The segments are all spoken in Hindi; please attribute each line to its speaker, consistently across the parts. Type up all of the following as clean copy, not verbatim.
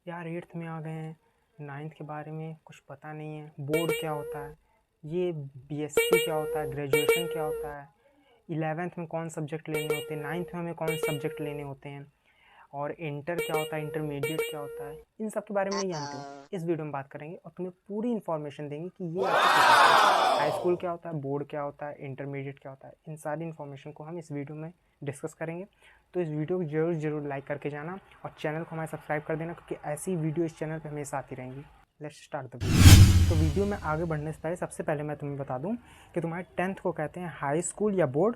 Speaker 1: यार 8th में आ गए हैं, 9th के बारे में कुछ पता नहीं है। बोर्ड क्या होता है, ये बीएससी क्या होता है, ग्रेजुएशन क्या होता है, 11th में कौन सब्जेक्ट लेने होते हैं, 9th में हमें कौन सब्जेक्ट लेने होते हैं, और इंटर क्या होता है, इंटरमीडिएट क्या होता है, इन सब के बारे में नहीं जानते हो। इस वीडियो में बात करेंगे और तुम्हें पूरी इन्फॉर्मेशन देंगे कि ये ऐसे कैसे होता है, हाई स्कूल क्या होता है, बोर्ड क्या होता है, इंटरमीडिएट क्या होता है। इन सारी इन्फॉर्मेशन को हम इस वीडियो में डिस्कस करेंगे। तो इस वीडियो को ज़रूर लाइक करके जाना और चैनल को हमारे सब्सक्राइब कर देना, क्योंकि ऐसी वीडियो इस चैनल पर हमेशा आती रहेंगी। Let's start the video. तो वीडियो में आगे बढ़ने से पहले सबसे पहले मैं तुम्हें बता दूं कि तुम्हारे 10th को कहते हैं हाई स्कूल या बोर्ड,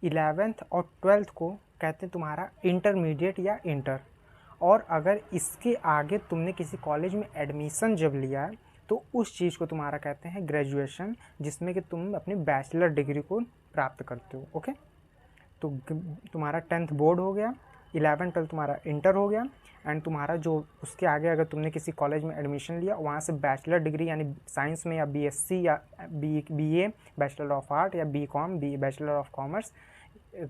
Speaker 1: 11th और 12th को कहते हैं तुम्हारा इंटरमीडिएट या इंटर। और अगर इसके आगे तुमने किसी कॉलेज में एडमिशन जब लिया है तो उस चीज़ को तुम्हारा कहते हैं ग्रेजुएशन, जिसमें कि तुम अपनी बैचलर डिग्री को प्राप्त करते हो। ओके, तो तुम्हारा 10th बोर्ड हो गया, 11 12 तुम्हारा इंटर हो गया, एंड तुम्हारा जो उसके आगे अगर तुमने किसी कॉलेज में एडमिशन लिया, वहाँ से बैचलर डिग्री यानी साइंस में या बीएससी या बीए, बैचलर ऑफ आर्ट या बीकॉम, बैचलर ऑफ कॉमर्स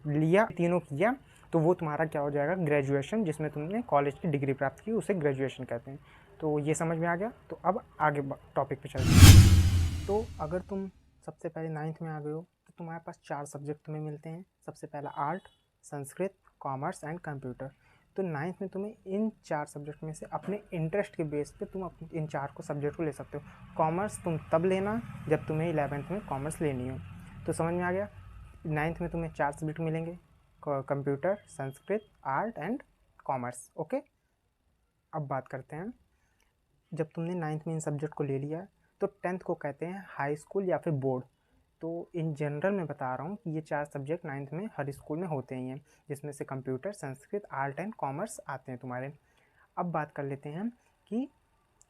Speaker 1: लिया, तीनों किया, तो वो तुम्हारा क्या हो जाएगा, ग्रेजुएशन। जिसमें तुमने कॉलेज की डिग्री प्राप्त की उसे ग्रेजुएशन कहते हैं। तो ये समझ में आ गया। तो अब आगे टॉपिक पे चलते हैं। तो अगर तुम सबसे पहले 9th में आ गए हो तो तुम्हारे पास 4 सब्जेक्ट तुम्हें मिलते हैं। सबसे पहला art, Sanskrit, commerce and computer. तो 9th में तुम्हें इन 4 सब्जेक्ट में से अपने इंटरेस्ट के बेस पे तुम इन 4 को सब्जेक्ट को ले सकते हो। कॉमर्स तुम तब लेना जब तुम्हें 11th में कॉमर्स लेनी हो। तो समझ में आ गया। 9th में तुम्हें 4 सब्जेक्ट मिलेंगे, computer, Sanskrit, art and commerce. Okay, अब बात करते हैं, जब तुमने 9th में इन सब्जेक्ट को ले लिया तो 10th को कहते हैं हाई स्कूल या फिर बोर्ड। तो इन जनरल में बता रहा हूँ कि ये 4 सब्जेक्ट 9th में हर स्कूल में होते ही हैं, जिसमें से computer, Sanskrit, art and commerce आते हैं तुम्हारे। अब बात कर लेते हैं कि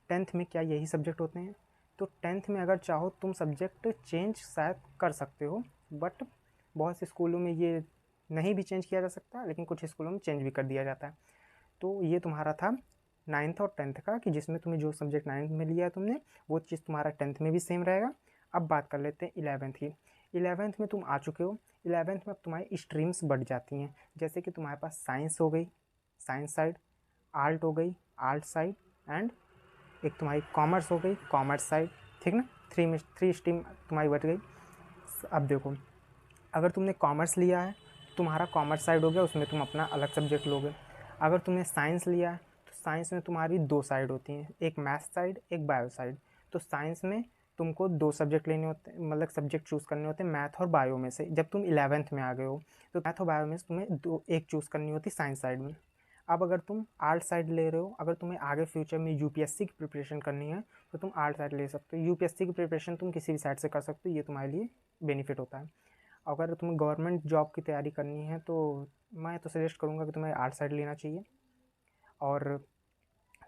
Speaker 1: 10th में क्या यही सब्जेक्ट होते हैं। तो 10th में अगर चाहो तुम सब्जेक्ट चेंज शायद कर सकते हो, बट बहुत से स्कूलों में ये नहीं भी चेंज किया जा सकता, लेकिन कुछ स्कूलों में चेंज भी कर दिया जाता है। तो ये तुम्हारा था 9th और 10th का, कि जिसमें तुम्हें जो सब्जेक्ट 9th में लिया है तुमने, वो चीज़ तुम्हारा 10th में भी सेम रहेगा। अब बात कर लेते हैं 11th की। 11th में तुम आ चुके हो। 11th में अब तुम्हारी स्ट्रीम्स बढ़ जाती हैं, जैसे कि तुम्हारे पास साइंस हो गई, साइंस साइड, आर्ट हो गई, आर्ट साइड, एंड एक तुम्हारी कॉमर्स हो गई, कॉमर्स साइड। ठीक ना, 3 स्ट्रीम तुम्हारी बढ़ गई। अब देखो, अगर तुमने कॉमर्स लिया है तो तुम्हारा कॉमर्स साइड हो गया, उसमें तुम अपना अलग सब्जेक्ट लोगे। अगर तुमने साइंस लिया है तो साइंस में तुम्हारी 2 साइड होती हैं, एक मैथ साइड, एक बायो साइड। तो साइंस में तुमको 2 सब्जेक्ट लेने होते हैं, मतलब सब्जेक्ट चूज़ करने होते हैं मैथ और बायो में से। जब तुम 11th में आ गए हो तो मैथ और बायो में से तुम्हें एक चूज़ करनी होती साइंस साइड में। अब अगर तुम आर्ट साइड ले रहे हो, अगर तुम्हें आगे फ्यूचर में यूपीएससी की प्रिपरेशन करनी है तो तुम आर्ट साइड ले सकते हो। यूपीएससी की प्रिपरेशन तुम किसी भी साइड से कर सकते हो, ये तुम्हारे लिए बेनिफिट होता है। अगर तुम्हें गवर्नमेंट जॉब की तैयारी करनी है तो मैं तो सजेस्ट करूँगा कि तुम्हें आर्ट साइड लेना चाहिए। और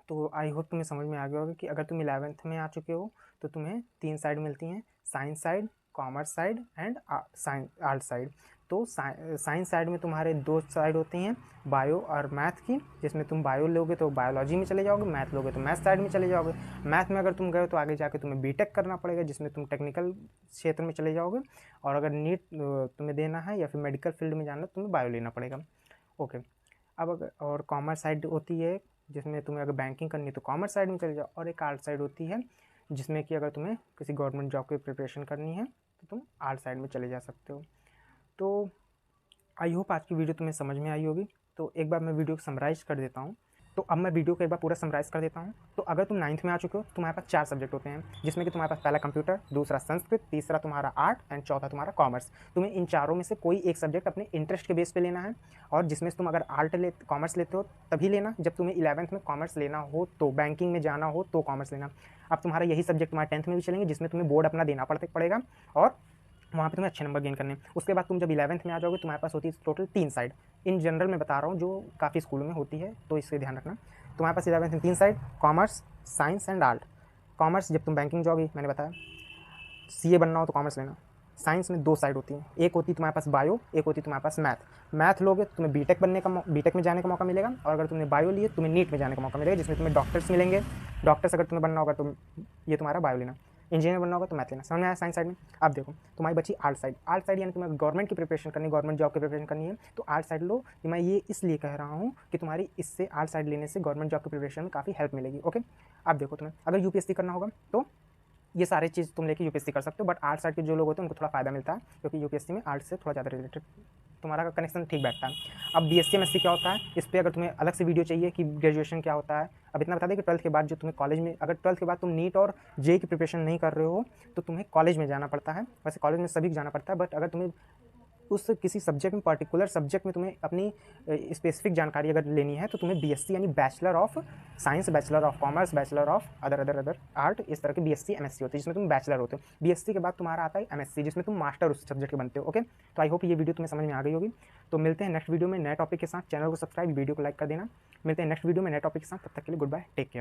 Speaker 1: तो आई होप तुम्हें समझ में आ गया होगा कि अगर तुम 11th में आ चुके हो तो तुम्हें 3 साइड मिलती हैं, science side, commerce side and art side. तो साइंस साइड में तुम्हारे 2 साइड होती हैं, बायो और मैथ की, जिसमें तुम बायो लोगे तो बायोलॉजी में चले जाओगे, मैथ लोगे तो मैथ साइड में चले जाओगे। मैथ में अगर तुम गए तो आगे जाके तुम्हें बीटेक करना पड़ेगा, जिसमें तुम टेक्निकल क्षेत्र में चले जाओगे। और अगर नीट तुम्हें देना है या फिर मेडिकल फील्ड में जाना है तो तुम्हें बायो लेना पड़ेगा। ओके, अब अगर और कॉमर्स साइड होती है जिसमें तुम्हें अगर बैंकिंग करनी है तो कॉमर्स साइड में चले जाओ, और एक आर्ट साइड होती है जिसमें कि अगर तुम्हें किसी गवर्नमेंट जॉब की प्रिपरेशन करनी है तो तुम आर्ट साइड में चले जा सकते हो। तो आई होप आज की वीडियो तुम्हें समझ में आई होगी। तो एक बार मैं वीडियो को समराइज़ कर देता हूँ। तो अब मैं वीडियो को एक बार पूरा समराइज़ कर देता हूँ। तो अगर तुम 9th में आ चुके हो तो तुम्हारे पास 4 सब्जेक्ट होते हैं, जिसमें कि तुम्हारे पास पहला कंप्यूटर, दूसरा संस्कृत, तीसरा तुम्हारा आर्ट एंड चौथा तुम्हारा कॉमर्स। तुम्हें इन चारों में से कोई एक सब्जेक्ट अपने इंटरेस्ट के बेस पे लेना है, और जिसमें से तुम अगर कॉमर्स लेते हो तभी लेना जब तुम्हें 11th में कॉमर्स लेना हो, तो बैंकिंग में जाना हो तो कॉमर्स लेना। अब तुम्हारा यही सब्जेक्ट तुम्हारे 10th में भी चलेंगे, जिसमें तुम्हें बोर्ड अपना देना पड़ेगा और वहाँ पे तुम्हें अच्छे नंबर गेन करने हैं। उसके बाद तुम जब 11th में आ जाओगे तुम्हारे पास होती है टोटल 3 साइड। इन जनरल में बता रहा हूँ, जो काफ़ी स्कूलों में होती है, तो इससे ध्यान रखना। तुम्हारे पास 11th में 3 side, commerce, science and art. Commerce जब तुम बैंकिंग जाओगे, मैंने बताया सीए बनना हो तो कॉमर्स लेना। साइंस में 2 साइड होती हैं, एक होती है तुम्हारे पास बायो, एक होती है तुम्हारे पास मैथ। मैथ लोगे तो तुम्हें बीटेक में जाने का मौका मिलेगा, और अगर तुमने बायो लिए तुम्हें नीट में जाने का मौका मिलेगा, जिसमें तुम्हें डॉक्टर्स मिलेंगे। डॉक्टर्स अगर तुम्हें बनना होगा तो ये तुम्हारा बायो लेना। इंजीनियर बनना होगा तो मैथ लेना। समझ में आया साइंस साइड में। अब देखो तुम्हारी बची आर्ट साइड। आर्ट साइड यानी तुम्हें गवर्नमेंट की प्रिपरेशन करनी, गवर्नमेंट जॉब की प्रिपरेशन करनी है तो आर्ट साइड लो। मैं ये इसलिए कह रहा हूँ कि तुम्हारी इससे आर्ट साइड लेने से गवर्नमेंट जॉब की प्रिपरेशन में काफ़ी हेल्प मिलेगी। ओके, अब देखो तुम्हें अगर यूपीएससी करना होगा तो ये सारे चीज़ तुम लेके यूपीएससी कर सकते हो, बट आर्ट साइड के जो लोग होते हैं उनको थोड़ा फ़ायदा मिलता है क्योंकि यूपीएससी में आर्ट से थोड़ा ज़्यादा रिलेटेड तुम्हारा कनेक्शन ठीक बैठता है। अब बीएससी एमएससी क्या होता है, इस पर अगर तुम्हें अलग से वीडियो चाहिए कि ग्रेजुएशन क्या होता है, अब इतना बता दें कि 12th के बाद जो तुम्हें कॉलेज में, अगर 12th के बाद तुम नीट और जेई की प्रिपरेशन नहीं कर रहे हो तो तुम्हें कॉलेज में जाना पड़ता है। वैसे कॉलेज में सभी को जाना पड़ता है, बट अगर तुम्हें उस किसी सब्जेक्ट में, पर्टिकुलर सब्जेक्ट में तुम्हें अपनी स्पेसिफिक जानकारी अगर लेनी है तो तुम्हें बीएससी यानी bachelor of science, bachelor of commerce, bachelor of other art, इस तरह के बीएससी एमएससी होती है जिसमें तुम बैचलर होते हो। बीएससी के बाद तुम्हारा आता है एमएससी जिसमें तुम मास्टर उस सब्जेक्ट के बनते हो। ओके, तो आई होप ये वीडियो तुम्हें समझ में आ गई होगी। तो मिलते हैं नेक्स्ट वीडियो में नए टॉपिक के साथ। चैनल को सब्सक्राइब, वीडियो को लाइक कर देना। मिलते हैं नेक्स्ट वीडियो में नए टॉपिक के साथ। तब तक के लिए गुड बाय, टेक केयर।